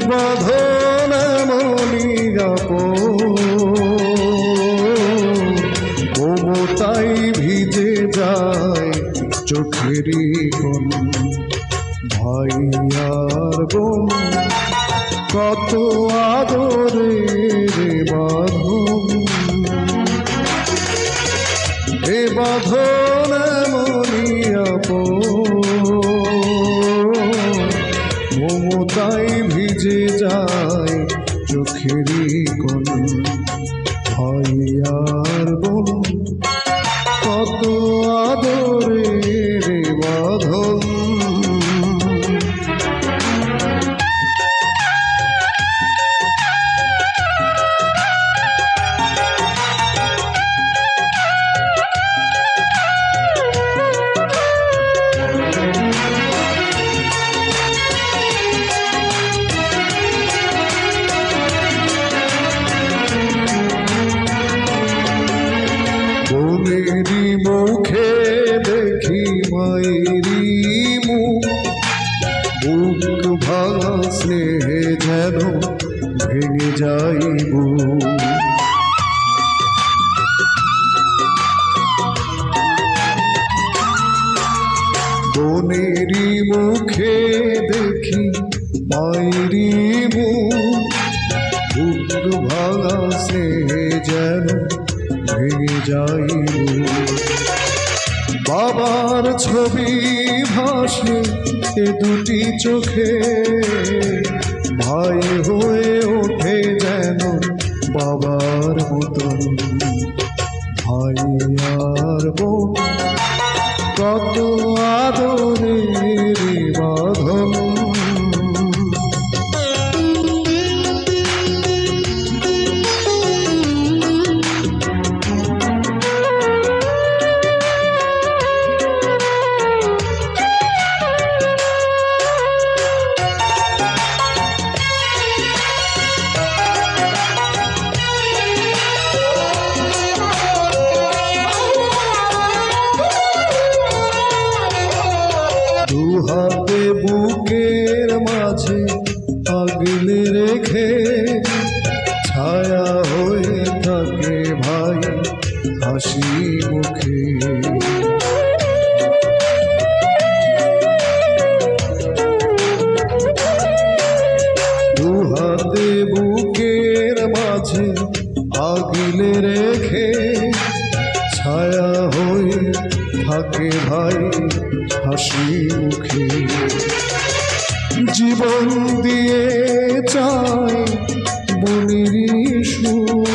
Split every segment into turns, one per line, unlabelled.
বাঁধন এমনই মমতাই ভিজে যায় চোখেরই কোণ। ভাই আর বোন কত আদরের বাঁধন, এ বাঁধন এমনই মমতাই ভিজে যায় চোখেরই কোণ। ভাই আর বোন কত আদরের বাঁধন। বোনেরই মুখে দেখি মায়েরই মুখ, বুক ভাঙা স্নেহে যেন ভেঙে যাইব। বোনেরই মুখে দেখি মায়েরই মুখ, বুক ভাঙা স্নেহে যেন ভেঙে যাইব। বাবার ছবি ভাসে এ দুটি চোখে, ভাই হয়ে ওঠে যেন বাবার মতন। ভাই আর বোন কত আদরের বাঁধন। দুহাতে বুকের মাঝে আগলে রেখে ছায়া হয়ে থাকে ভাই হাসি মুখে। দুহাতে বুকের মাঝে আগলে রেখে ছায়া হয়ে থাকে ভাই হাসি মুখে। জীবন দিয়ে চাই বোনেরই সুখ,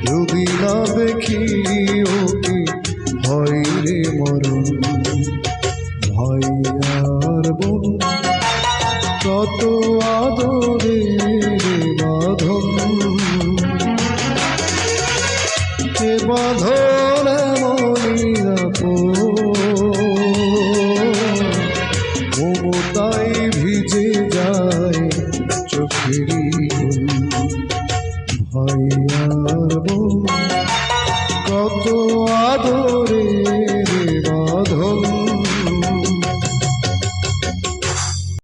যদি না দেখি ওকে হয় রে মরণ। ভাই আর বোন কত আদরের বাঁধন, এ বাঁধন এমনই মমতাই ভিজে যায় চোখেরই কোণ। ভাই আর বোন কত আদরের বাঁধন।